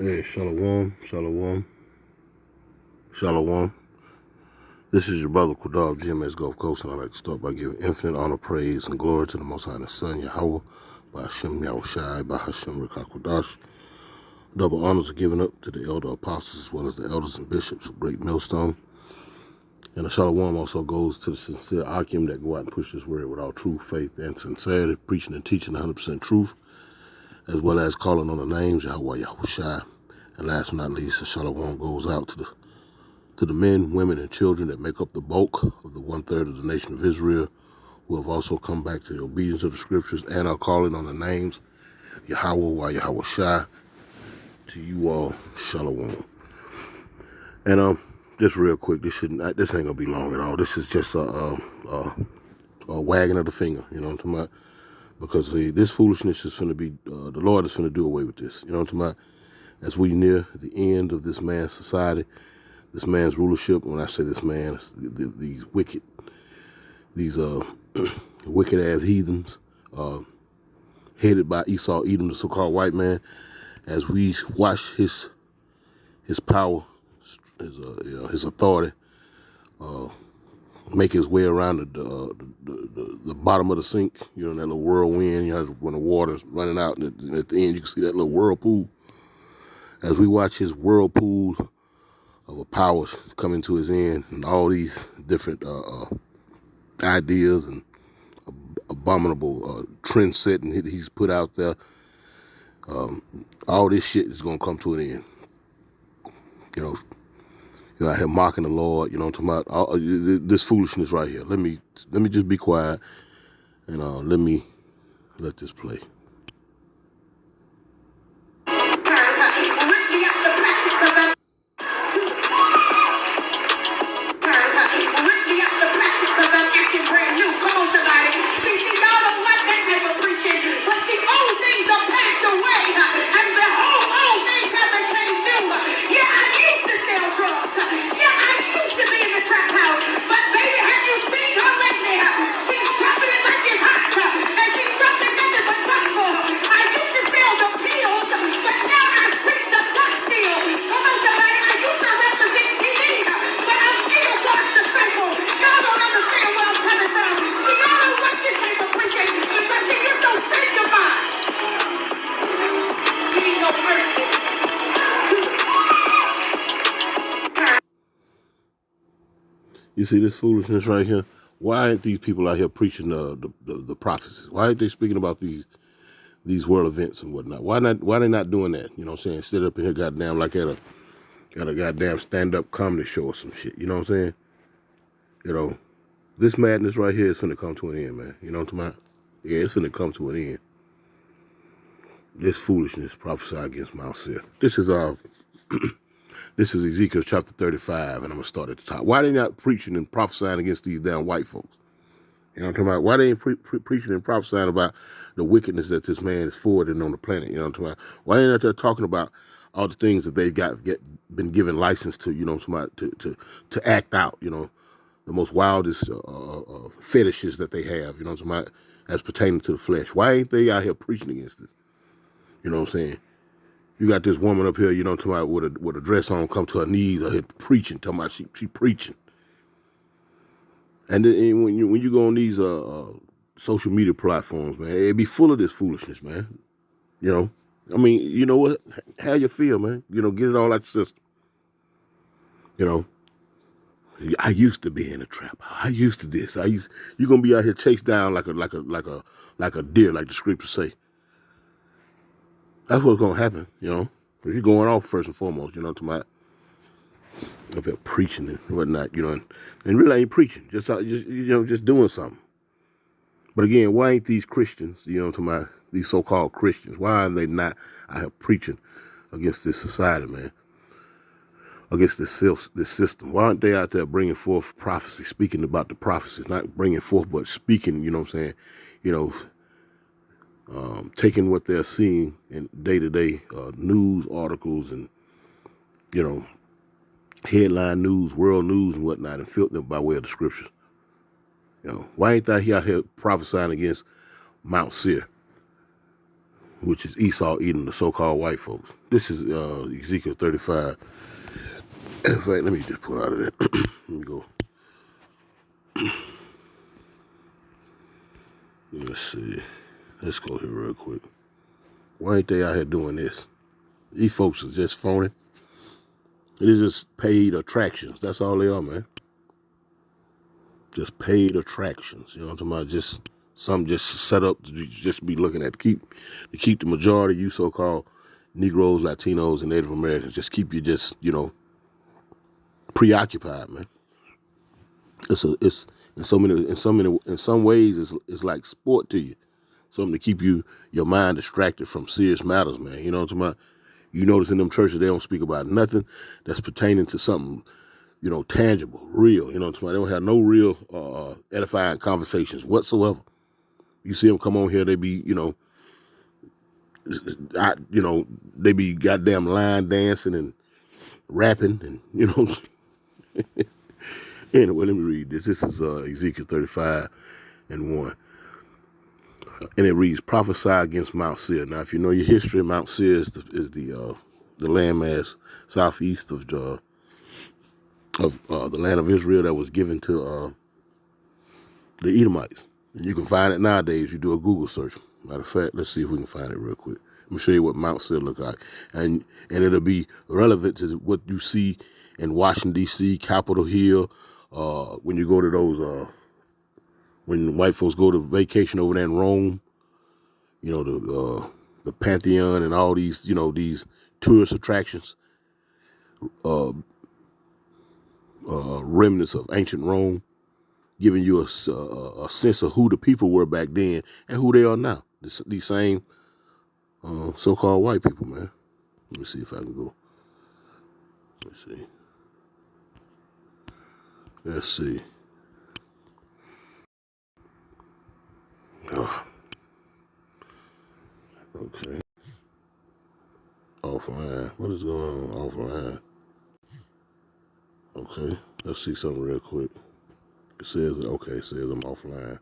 Hey, shalom, shalom, shalom. This is your brother Qadab, GMS Gulf Coast, and I'd like to start by giving infinite honor, praise, and glory to the Most High and His Son, Yahweh, by Hashem Yahushai, by Hashem Rikakwadash. Double honors are given up to the elder apostles as well as the elders and bishops of Great Millstone. And the shalom also goes to the sincere Akim that go out and push this word with all true faith and sincerity, preaching and teaching 100% truth, as well as calling on the names Yahweh Yahushai. And last but not least, the shalom goes out to the men, women, and children that make up the bulk of the 1/3 of the nation of Israel, who have also come back to the obedience of the scriptures and are calling on the names Yahweh Yahushai. To you all, shalom. And just real quick, this ain't gonna be long at all. This is just a wagging of the finger, you know what I'm talking about? Because this foolishness is going to be, the Lord is going to do away with this, you know what I'm talking about? As we near the end of this man's society, this man's rulership. When I say this man, it's these wicked ass heathens, headed by Esau Edom, the so-called white man. As we watch his power, his authority, make his way around the bottom of the sink, you know, that little whirlwind, you know, when the water's running out, and at the end you can see that little whirlpool. As we watch his whirlpool of a power coming to his end, and all these different ideas and abominable trend setting he's put out there, all this shit is gonna come to an end. I have mocking the Lord, you know what I'm talking about? This foolishness right here. Let me just be quiet and let this play. You see this foolishness right here? Why aren't these people out here preaching the prophecies? Why aren't they speaking about these world events and whatnot? Why they not doing that? You know what I'm saying? Sit up in here goddamn like at a goddamn stand-up comedy show or some shit. You know what I'm saying? You know, this madness right here is finna come to an end, man. You know what I'm talking about? Yeah, it's finna come to an end. This foolishness prophesy against Mount Seir. This is Ezekiel chapter 35, and I'm going to start at the top. Why they not preaching and prophesying against these damn white folks? You know what I'm talking about? Why they ain't preaching and prophesying about the wickedness that this man is forwarding on the planet? You know what I'm talking about? Why they not there talking about all the things that they've been given license to, you know what I'm talking about, to act out, you know, the most wildest fetishes that they have, you know what I'm talking about, as pertaining to the flesh. Why ain't they out here preaching against this? You know what I'm saying? You got this woman up here, you know, talking about with a dress on, come to her knees, out here preaching, talking about she preaching. And then when you go on these social media platforms, man, it be full of this foolishness, man. You know, I mean, you know what? How you feel, man? You know, get it all out your system. You know, I used to be in a trap. I used to this. You're gonna be out here chased down like a deer, like the scriptures say. That's what's gonna happen, you know. If you're going off first and foremost, you know, to my up here preaching and whatnot, you know, and really ain't preaching, just doing something. But again, why ain't these Christians, you know, these so-called Christians, why are they not out here preaching against this society, man, against this system? Why aren't they out there bringing forth prophecy, speaking about the prophecies, not bringing forth, but speaking, you know what I'm saying, you know, taking what they're seeing in day-to-day news articles and, you know, headline news, world news and whatnot, and filter them by way of the scriptures. You know, why ain't they out here prophesying against Mount Seir? which is Esau eating the so-called white folks. This is Ezekiel 35. In fact, let me just pull out of that. Let me go. Let's see. Let's go here real quick. Why ain't they out here doing this? These folks are just phony. It is just paid attractions. That's all they are, man. Just paid attractions. You know what I'm talking about? Just some just set up to just be looking at to keep the majority of you so-called Negroes, Latinos, and Native Americans just keep you just preoccupied, man. It's in some ways it's like sport to you. Something to keep your mind distracted from serious matters, man. You know what I'm talking about? You notice in them churches they don't speak about nothing that's pertaining to something, tangible, real. You know what I'm talking about? They don't have no real edifying conversations whatsoever. You see them come on here, they be, they be goddamn line dancing and rapping and Anyway, let me read this. This is Ezekiel 35 and 1. And it reads, prophesy against Mount Seir. Now, if you know your history, Mount Seir is the landmass southeast of the land of Israel that was given to the Edomites. And you can find it nowadays. You do a Google search. Matter of fact, let's see if we can find it real quick. Let me show you what Mount Seir look like, and it'll be relevant to what you see in Washington D.C., Capitol Hill. When you go to those, when white folks go to vacation over there in Rome, the Pantheon and all these, these tourist attractions, remnants of ancient Rome, giving you a sense of who the people were back then and who they are now. These same so-called white people, man. Let me see if I can go. Let's see. Let's see. Oh, okay. Offline. What is going on offline? Okay. Let's see something real quick. It says I'm offline.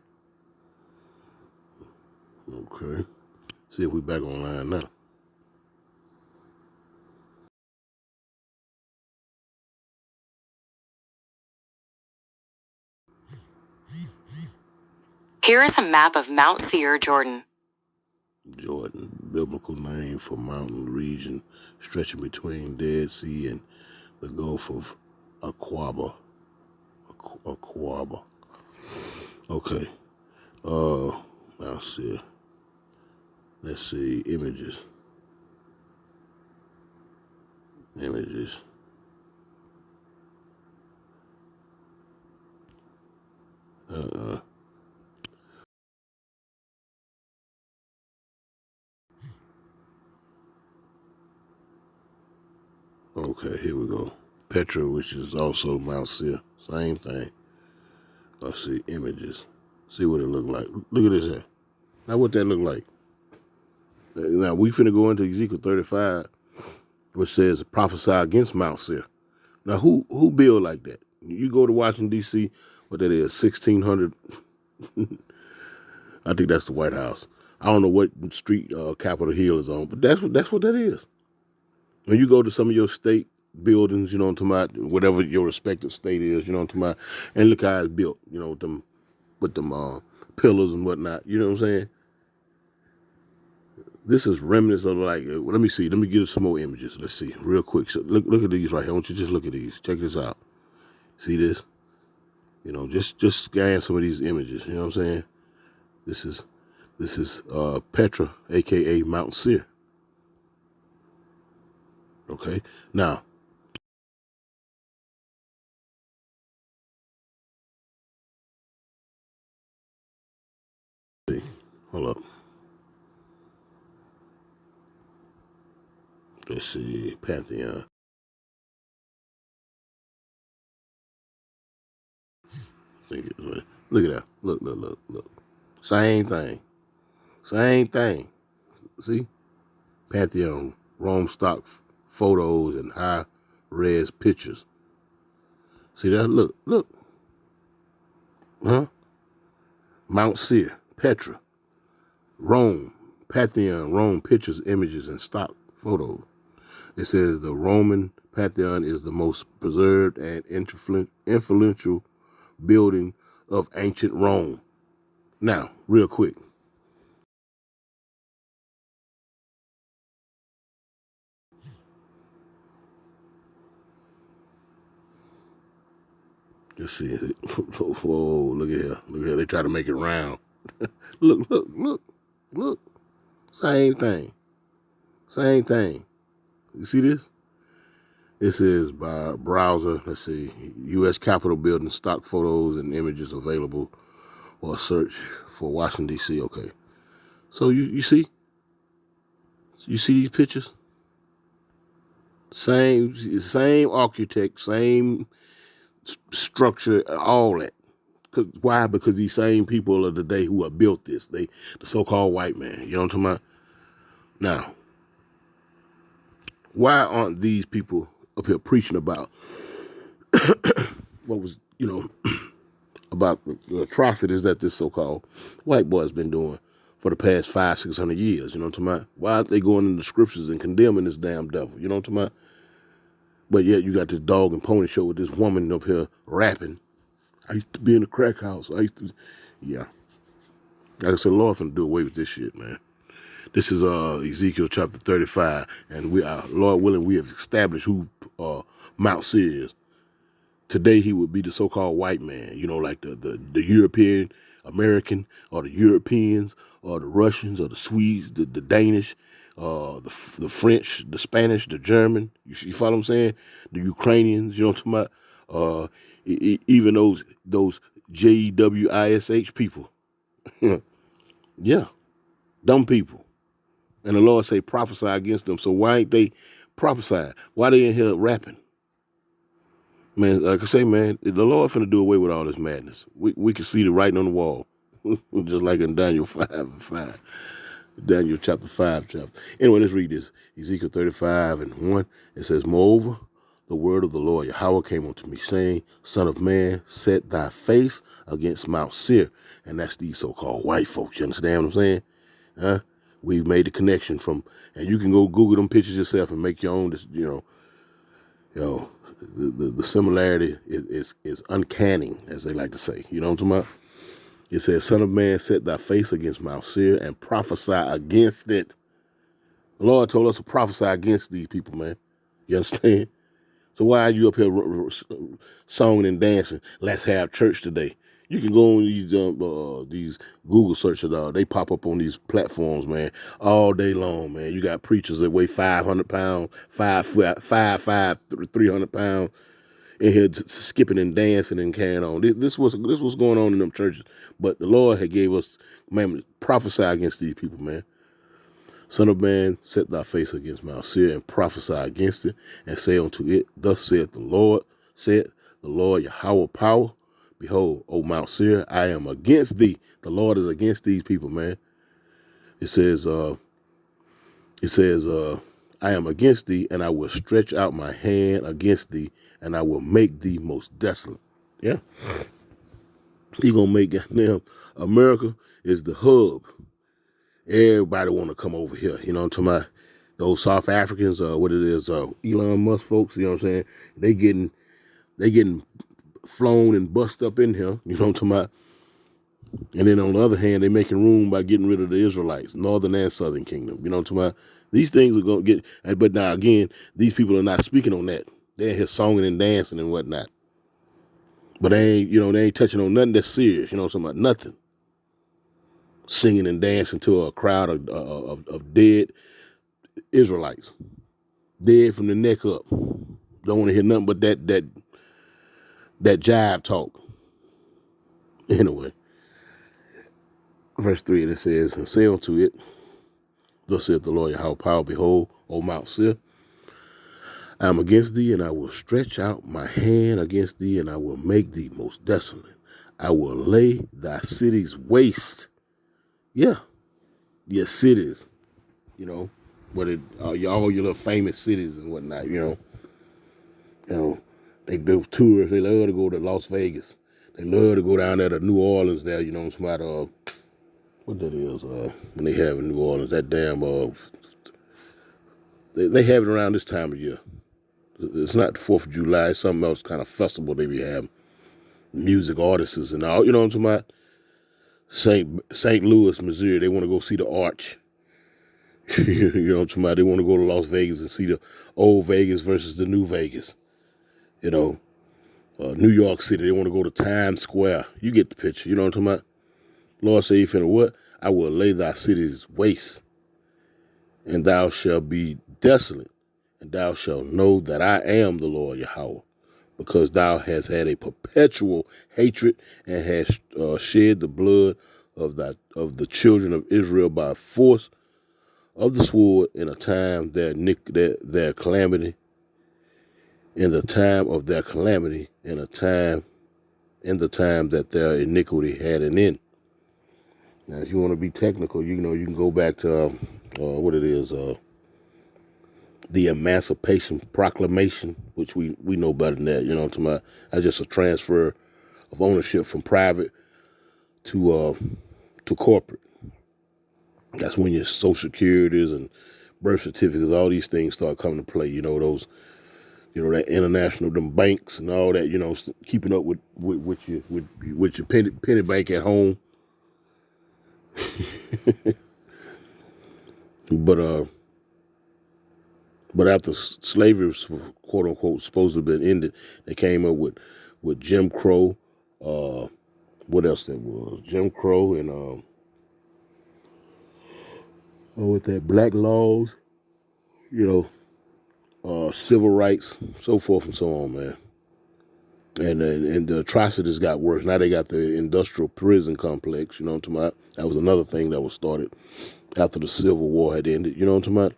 Okay. See if we back online now. Here is a map of Mount Seir, Jordan. Jordan, biblical name for mountain region stretching between Dead Sea and the Gulf of Aqaba. Aqaba. Okay. Mount Seir. Let's see. Images. Images. Okay, here we go. Petra, which is also Mount Seir. Same thing. Let's see. Images. See what it look like. Look at this here. Now what that look like. Now we finna go into Ezekiel 35, which says prophesy against Mount Seir. Now who build like that? You go to Washington D.C., what that is, 1600. I think that's the White House. I don't know what street Capitol Hill is on, but that's what that is. When you go to some of your state buildings, you know what I'm talking about, whatever your respective state is, you know what I'm talking about, and look how it's built, with them pillars and whatnot, you know what I'm saying? This is remnants of let me see, let me get some more images. Let's see, real quick. So look at these right here. I want you to just look at these. Check this out. See this? Just scan some of these images. You know what I'm saying? This is Petra, aka Mount Seir. Okay. Now, see, hold up. Let's see, Pantheon. Look at that. Look. Same thing. Same thing. See? Pantheon, Rome stock photos and high res pictures. See that? Look. Huh? Mount Seir, Petra, Rome, Pantheon, Rome pictures, images, and stock photos. It says the Roman Pantheon is the most preserved and influential building of ancient Rome. Now, real quick, let's see. Whoa, look at here. Look at here. They try to make it round. Look. Same thing. Same thing. You see this? It says by browser, let's see, U.S. Capitol building, stock photos and images available, or search for Washington, D.C. Okay. So you see? You see these pictures? Same architect, same structure, all that. Why? Because these same people of the day who have built this, the so-called white man. You know what I'm talking about? Now, why aren't these people up here preaching about what was, about the atrocities that this so-called white boy has been doing for the past 500-600 years? You know what I'm talking about? Why aren't they going in the scriptures and condemning this damn devil? You know what I'm talking about? But yet you got this dog and pony show with this woman up here rapping. I used to be in the crack house. Yeah. Like I said, Lord finna do away with this shit, man. This is Ezekiel chapter 35, and we are, Lord willing, we have established who Mount Seir is. Today he would be the so-called white man, like the European American, or the Europeans, or the Russians, or the Swedes, the Danish, the French, the Spanish, the German. You follow what I'm saying? The Ukrainians, you know what I'm talking about? Even those JWISH people. Yeah, dumb people. And the Lord say prophesy against them. So why ain't they prophesying? Why they in here rapping? Man, like I say, man, the Lord finna do away with all this madness. We can see the writing on the wall. Just like in Daniel 5:5. Daniel chapter 5 chapter. Anyway, let's read this. Ezekiel 35:1. It says, moreover, the word of the Lord Yahweh came unto me, saying, Son of man, set thy face against Mount Seir. And that's these so-called white folks. You understand what I'm saying? Huh? We've made the connection from, and you can go Google them pictures yourself and make your own, the similarity is uncanny, as they like to say. You know what I'm talking about? It says, Son of man, set thy face against Mount Seir and prophesy against it. The Lord told us to prophesy against these people, man. You understand? So why are you up here songing and dancing? Let's have church today. You can go on these Google searches. They pop up on these platforms, man, all day long, man. You got preachers that weigh 500 pounds, 300 pounds, in here skipping and dancing and carrying on. This was going on in them churches. But the Lord had gave us, man, prophesy against these people, man. Son of man, set thy face against Mount Seir and prophesy against it, and say unto it, Thus saith the Lord Yahweh power. Behold, O Mount Seir, I am against thee. The Lord is against these people, man. It says, I am against thee, and I will stretch out my hand against thee, and I will make thee most desolate. Yeah. He gonna make them. America is the hub. Everybody want to come over here. You know what I'm talking about? Those South Africans, what it is, Elon Musk folks. You know what I'm saying? They getting flown and bust up in here. You know what I'm talking about? And then on the other hand, they making room by getting rid of the Israelites, Northern and Southern Kingdom. You know what I'm talking about? These things are gonna get. But now again, these people are not speaking on that. They're here songing and dancing and whatnot. But they ain't touching on nothing that's serious. You know what I'm talking about? Nothing. Singing and dancing to a crowd of dead Israelites, dead from the neck up. Don't want to hear nothing but that jive talk. Anyway, verse 3, it says, And say unto it, Thus saith the Lord Yahweh power, behold, O Mount Seir, I am against thee, and I will stretch out my hand against thee, and I will make thee most desolate. I will lay thy cities waste. Yeah, your cities, what all your little famous cities and whatnot, You know, they do tours. They love to go to Las Vegas. They love to go down there to New Orleans. There, you know, what that is, when they have in New Orleans, that damn, they have it around this time of year. It's not the 4th of July, it's something else kind of festival they be having. Music artists and all, you know what I'm talking about? St. Louis, Missouri, they want to go see the Arch. You know what I'm talking about? They want to go to Las Vegas and see the old Vegas versus the new Vegas. You know, New York City, they want to go to Times Square. You get the picture, you know what I'm talking about? Lord say, you finna what? I will lay thy cities waste, and thou shalt be desolate, and thou shalt know that I am the Lord Yahweh, because thou hast had a perpetual hatred and hast shed the blood of the children of Israel by force of the sword in a time their calamity, in the time of their calamity, in the time that their iniquity had an end. Now, if you want to be technical, you know you can go back to what it is, the Emancipation Proclamation, which we know better than that. You know what I'm talking about? That's just a transfer of ownership from private to corporate. That's when your social securities and birth certificates, all these things start coming to play. You know those, you know that international, them banks and all that. You know, keeping up with your penny bank at home. But after slavery was quote unquote supposed to have been ended, they came up with Jim Crow. What else there was? Jim Crow and with that black laws. You know, civil rights, so forth and so on, man. And the atrocities got worse. Now they got the industrial prison complex. You know what I'm talking about? That was another thing that was started after the Civil War had ended. You know what I'm talking about?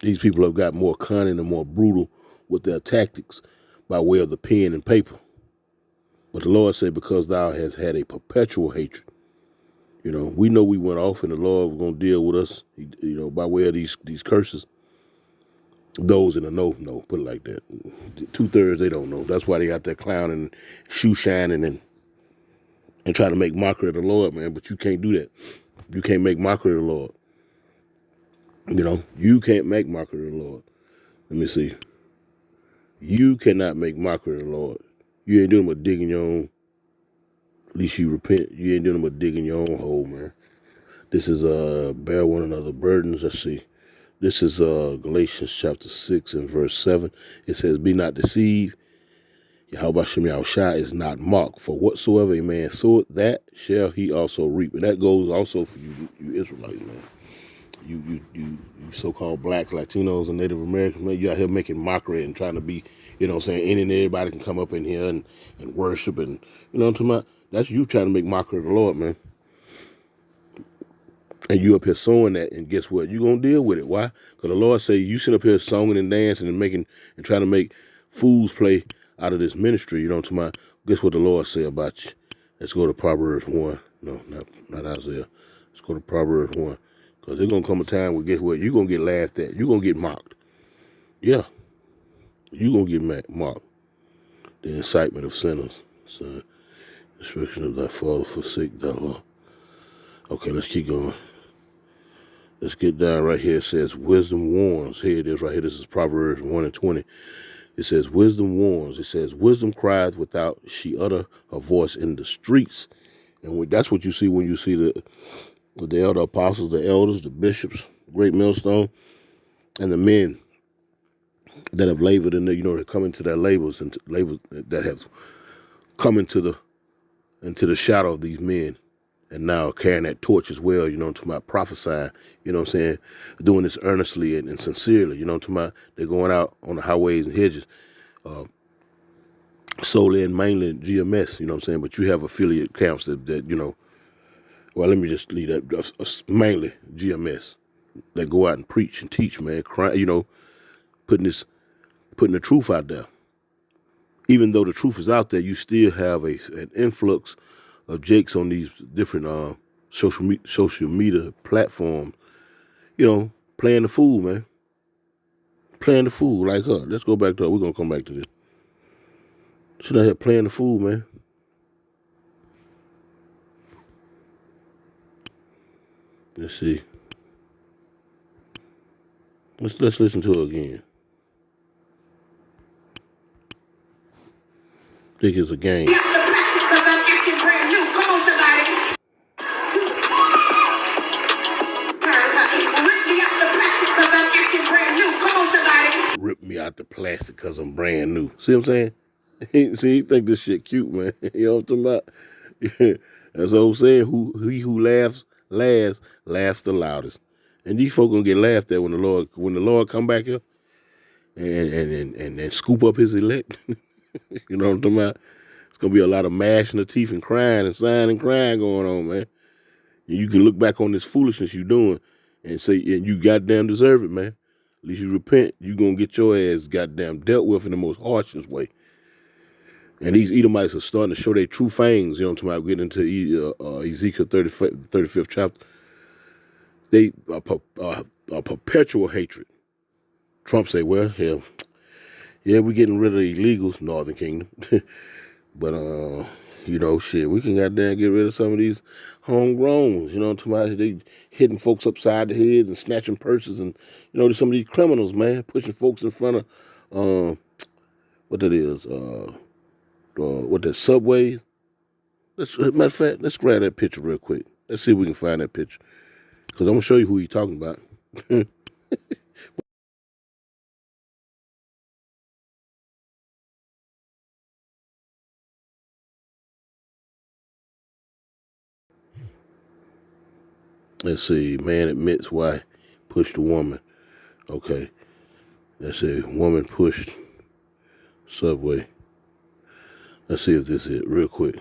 These people have got more cunning and more brutal with their tactics by way of the pen and paper. But the Lord said, because thou hast had a perpetual hatred, you know, we know we went off and the Lord was going to deal with us, you know, by way of these curses. Those in the know, put it like that. 2/3, they don't know. That's why they out there clowning, shoe shining, and trying to make mockery of the Lord, man. But you can't do that. You can't make mockery of the Lord. You know, you can't make mockery of the Lord. Let me see. You cannot make mockery of the Lord. You ain't doing but digging your own. At least you repent. You ain't doing but digging your own hole, man. This is bear one another burdens. Let's see. This is Galatians chapter 6 and verse 7. It says, "Be not deceived. Yahweh Shem Yahushua is not mocked. For whatsoever a man soweth, that shall he also reap." And that goes also for you Israelites, man. You so-called blacks, Latinos, and Native Americans, man, you out here making mockery and trying to be, you know what I'm saying, any and everybody can come up in here and worship and, you know what I'm talking about? That's you trying to make mockery of the Lord, man. And you up here sowing that, and guess what? You gonna deal with it. Why? Because the Lord say you sit up here songing and dancing and making and trying to make fools play out of this ministry. You know what I'm talking about? Guess what the Lord say about you? Let's go to Proverbs 1. No, not Isaiah. Let's go to Proverbs 1. Because there's gonna come a time where guess what? You're gonna get laughed at. You're gonna get mocked. Yeah, you're gonna get mocked. The incitement of sinners. So, destruction of thy father forsake thy law. Okay, let's keep going. Let's get down right here. It says, wisdom warns. Here it is right here. This is Proverbs 1 and 20. It says, wisdom warns. It says, wisdom crieth without she utter her voice in the streets. And that's what you see when you see the elder apostles, the elders, the bishops, great millstone, and the men that have labored in there, you know, that come into their labors and labors that have come into the shadow of these men. And now carrying that torch as well, you know what I'm talking about, prophesying, you know what I'm saying, doing this earnestly and sincerely, you know what I'm talking about. They're going out on the highways and hedges, solely and mainly GMS, you know what I'm saying, but you have affiliate camps that you know, well, let me just leave that, mainly GMS, that go out and preach and teach, man, you know, putting the truth out there. Even though the truth is out there, you still have an influx of jakes on these different social media platforms, you know, playing the fool, man. Playing the fool like her. Let's go back to her. We're going to come back to this. She's out here playing the fool, man. Let's see. Let's listen to it again. Think it's a game. Rip me out the plastic because I'm brand new. See what I'm saying? See, he think this shit cute, man. You know what I'm talking about? That's what I'm saying. He who laughs last laughs the loudest. And these folk gonna get laughed at when the Lord come back here and scoop up his elect. You know what I'm talking about? It's gonna be a lot of mashing of teeth and crying and sighing and crying going on, man. And you can look back on this foolishness you doing and say, and you goddamn deserve it, man. At least you repent, you gonna get your ass goddamn dealt with in the most harshest way. And these Edomites are starting to show their true fangs, you know what I'm talking about, getting into Ezekiel 35th chapter. They are perpetual hatred. Trump say, well, yeah, we're getting rid of the illegals, Northern Kingdom. But, shit, we can goddamn get rid of some of these homegrowns, you know what I'm talking about? They hitting folks upside the heads and snatching purses and, some of these criminals, man, pushing folks in front of, what that is, what that, subways. Matter of fact, let's grab that picture real quick. Let's see if we can find that picture. Because I'm going to show you who he's talking about. Let's see, man admits why pushed a woman. Okay. Let's see, woman pushed subway. Let's see if this is it real quick.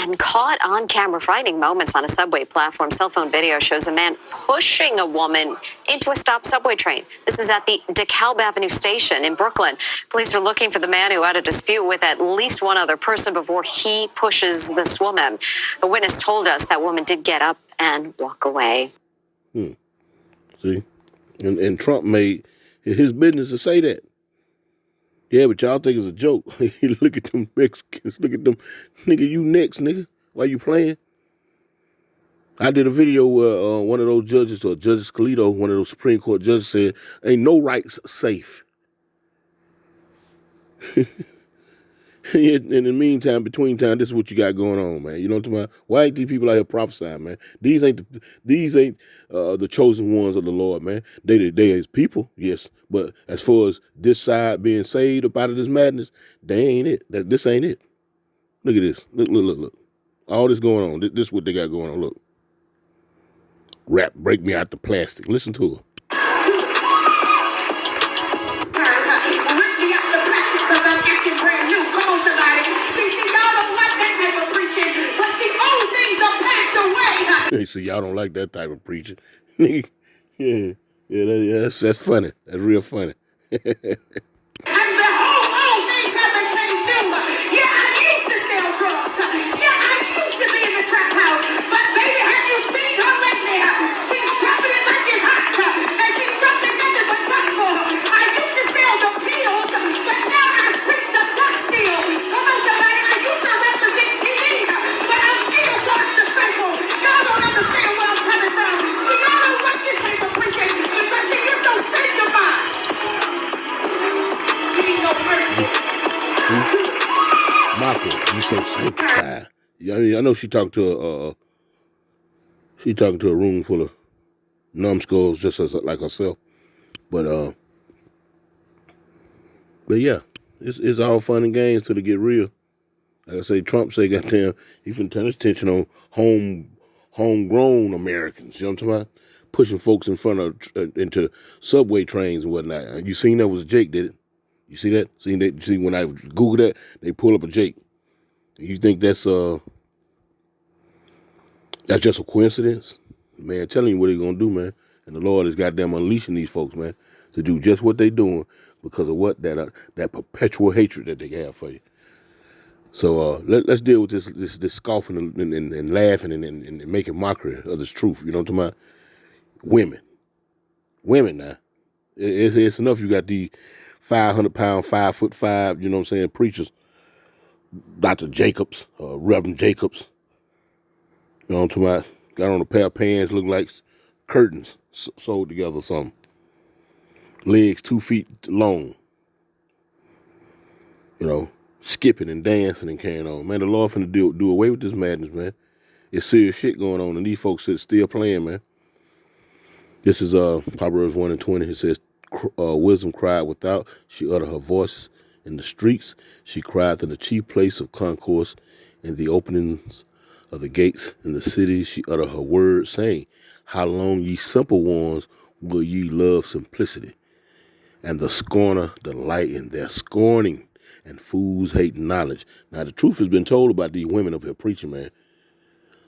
And caught on camera frightening moments on a subway platform. Cell phone video shows a man pushing a woman into a stopped subway train. This is at the DeKalb Avenue station in Brooklyn. Police are looking for the man who had a dispute with at least one other person before he pushes this woman. A witness told us that woman did get up and walk away. See? And Trump made his business to say that. Yeah, but y'all think it's a joke. Look at them Mexicans. Look at them. Nigga, you next, nigga. Why you playing? I did a video where one of those judges, or Judge Scalito, one of those Supreme Court judges, said, ain't no rights safe. In the meantime, between time, this is what you got going on, man. You know what I'm talking about? Why ain't these people out here prophesying, man? These ain't the chosen ones of the Lord, man. They is people, yes, but as far as this side being saved up out of this madness, they ain't it. This ain't it. Look at this. Look. All this going on. This is what they got going on. Look. Rap, break me out the plastic. Listen to her. He said, y'all don't like that type of preaching. Yeah, that's funny. That's real funny. And behold, all things have become new. Yeah, I used to sell drugs. Yeah, I used to be in the trap house. But baby, have you seen her lately? She's dropping it like it's hot. And she's dropping nothing but gospel. I used to sell the pills, but now I preach the gospel. Come on, somebody. I used to represent TV, but I'm still God's disciple. Y'all don't understand where I'm coming from. See, y'all don't like this type of preaching because see, you're so sanctified. Michael, you so sanctified. I know she talking to a room full of numbskulls just as like herself. But yeah, it's all fun and games till they get real. Like I say, Trump say, goddamn, he finna turn his attention on homegrown Americans. You know what I'm talking about? Pushing folks in front of into subway trains and whatnot. You seen that was Jake, did it? You see that? See when I Google that, they pull up a Jake. You think that's just a coincidence? Man, telling you what they're gonna do, man. And the Lord is goddamn unleashing these folks, man, to do just what they're doing because of what that perpetual hatred that they have for you. So let's deal with this scoffing and laughing and making mockery of this truth. You know what I'm talking about? Women now. It's enough. You got the 500-pound, 5'5", you know what I'm saying, preachers, Dr. Jacobs, Reverend Jacobs, You know what I'm talking about? Got on a pair of pants, look like curtains sewed together or something. Legs 2 feet long. You know, skipping and dancing and carrying on. Man, the Lord finna do away with this madness, man. It's serious shit going on, and these folks are still playing, man. This is Proverbs 1:20. It says, wisdom cried without, she uttered her voice in the streets. She cried in the chief place of concourse, in the openings of the gates in the city. She uttered her words, saying, how long, ye simple ones, will ye love simplicity? And the scorner delight in their scorning, and fools hate knowledge. Now, the truth has been told about these women up here preaching, man.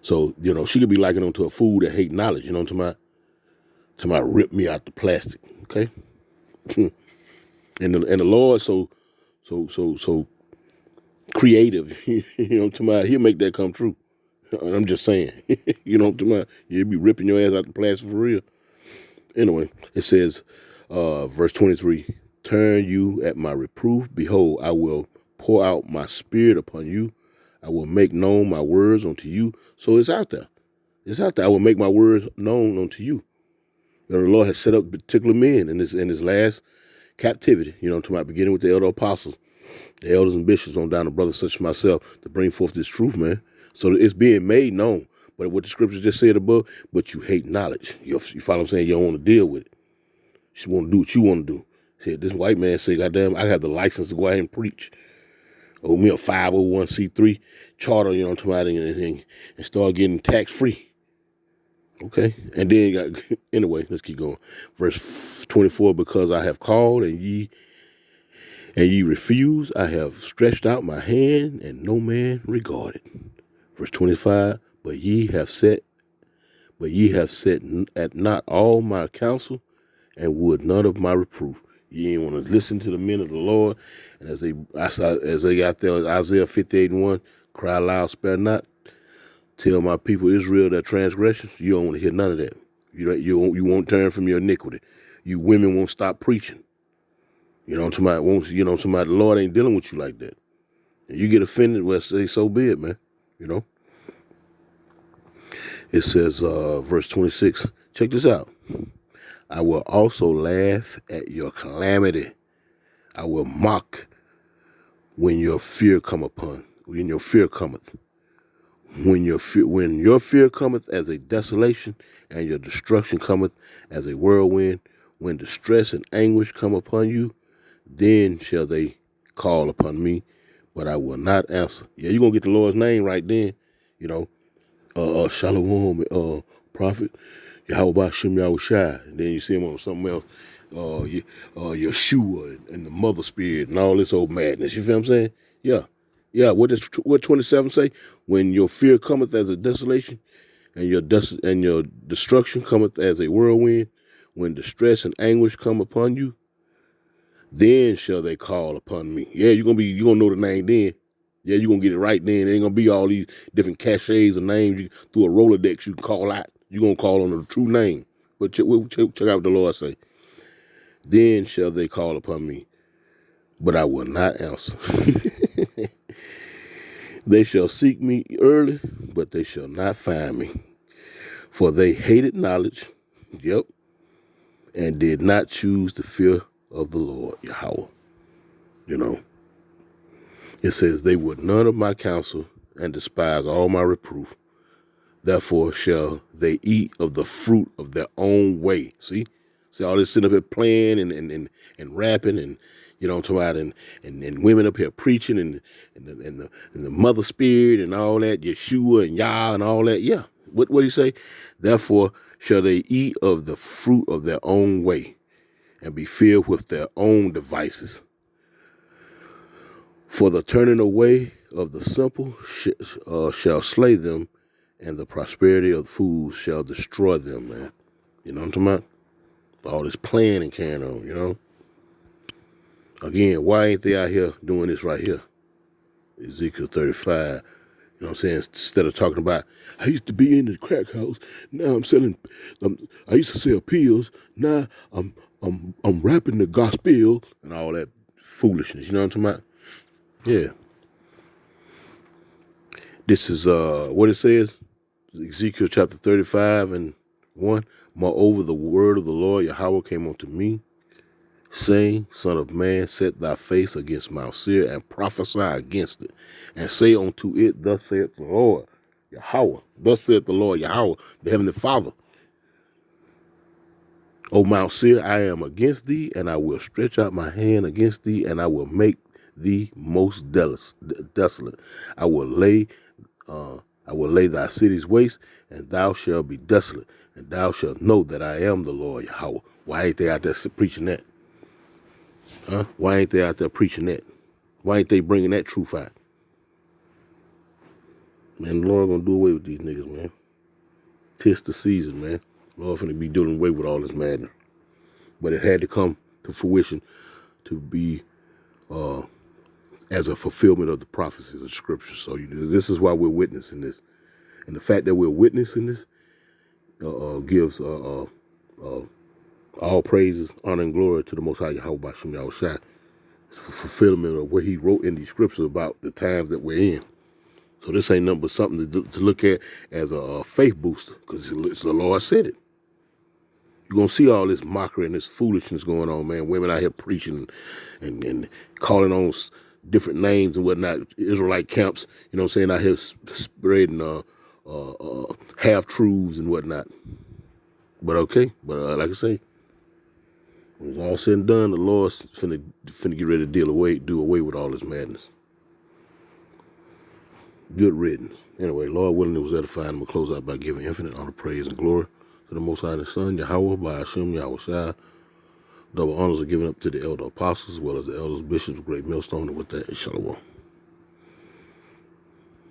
So, you know, she could be likened them to a fool that hate knowledge, you know what I'm talking about? Talking about rip me out the plastic, okay? and the Lord so creative, you know what I'm talking about? He'll make that come true. I'm just saying, you know what I'm talking about? You'll be ripping your ass out the plastic for real. Anyway, it says, verse 23, turn you at my reproof. Behold, I will pour out my spirit upon you. I will make known my words unto you. So it's out there. It's out there. I will make my words known unto you. You know, the Lord has set up particular men in his last captivity, you know, to my beginning with the elder apostles, the elders and bishops on down to brothers such as myself to bring forth this truth, man. So it's being made known. But what the scripture just said above, but you hate knowledge. You follow what I'm saying? You don't want to deal with it. You want to do what you want to do. See, this white man say, goddamn, I have the license to go out and preach. Owe me a 501c3 charter, you know, to my and start getting tax free. Okay. And then, anyway, let's keep going. Verse 24, because I have called and ye refuse, I have stretched out my hand and no man regarded. Verse 25, but ye have set at not all my counsel and would none of my reproof. You ain't want to listen to the men of the Lord. And as they got there, Isaiah 58:1, cry loud, spare not. Tell my people Israel their transgressions. You don't want to hear none of that. You won't turn from your iniquity. You women won't stop preaching. You know, somebody the Lord ain't dealing with you like that. And you get offended, well, say so be it, man. You know. It says, verse 26. Check this out. I will also laugh at your calamity. I will mock when your fear come upon. When your fear cometh. When your fear cometh as a desolation, and your destruction cometh as a whirlwind, when distress and anguish come upon you, then shall they call upon me, but I will not answer. Yeah, you're gonna get the Lord's name right then, you know. Shalom, prophet, Yahweh Shem Yahushai. And then you see him on something else, Yeshua and the mother spirit and all this old madness. You feel what I'm saying? Yeah. Yeah, what 27 say? When your fear cometh as a desolation, and your destruction cometh as a whirlwind, when distress and anguish come upon you, then shall they call upon me. Yeah, you're gonna know the name then. Yeah, you're gonna get it right then. It ain't gonna be all these different cachets of names through a Rolodex you can call out. You're gonna call on the true name. But check out what the Lord say. Then shall they call upon me, but I will not answer. They shall seek me early, but they shall not find me. For they hated knowledge, yep, and did not choose the fear of the Lord, Yahweh. You know, it says, they would none of my counsel and despise all my reproof. Therefore shall they eat of the fruit of their own way. See all this sitting up here playing and rapping and, you know what I'm talking about, and women up here preaching and the mother spirit and all that, Yeshua and Yah and all that. Yeah. What do you say? Therefore shall they eat of the fruit of their own way and be filled with their own devices. For the turning away of the simple shall slay them, and the prosperity of fools shall destroy them, man. You know what I'm talking about? All this playing and carrying on, you know? Again, why ain't they out here doing this right here? Ezekiel 35, you know what I'm saying? Instead of talking about, I used to be in the crack house, now I'm selling, I used to sell pills, now I'm rapping the gospel and all that foolishness, you know what I'm talking about? Yeah. This is what it says. Ezekiel chapter 35:1. Moreover, the word of the Lord Yahweh came unto me, saying, Son of man, set thy face against Mount Seir, and prophesy against it, and say unto it, Thus saith the Lord Yahweh, thus saith the Lord Yahweh, the Heavenly Father. O Mount Seir, I am against thee, and I will stretch out my hand against thee, and I will make thee most desolate. I will lay thy cities waste, and thou shalt be desolate, and thou shalt know that I am the Lord Yahweh. Why ain't they out there preaching that? Huh? Why ain't they out there preaching that? Why ain't they bringing that truth out? Man, the Lord gonna do away with these niggas, man. Tis the season, man. The Lord finna be doing away with all this madness. But it had to come to fruition to be as a fulfillment of the prophecies of Scripture. So this is why we're witnessing this. And the fact that we're witnessing this gives all praises, honor, and glory to the Most High Yahweh by Shem Yahushua. It's for fulfillment of what he wrote in these scriptures about the times that we're in. So this ain't nothing but something to look at as a faith booster, because the Lord said it. You're going to see all this mockery and this foolishness going on, man. Women out here preaching and calling on different names and whatnot, Israelite camps, you know what I'm saying, out here spreading half-truths and whatnot. But okay, like I say, when it's all said and done, the Lord's finna get ready to do away with all this madness. Good riddance. Anyway, Lord willing, it was edifying. I'm going to close out by giving infinite honor, praise, and glory to the Most High and His Son, Yahweh, by Hashem, Yahushua. Double honors are given up to the elder apostles, as well as the elders, bishops, great millstone, and with that, Shalom.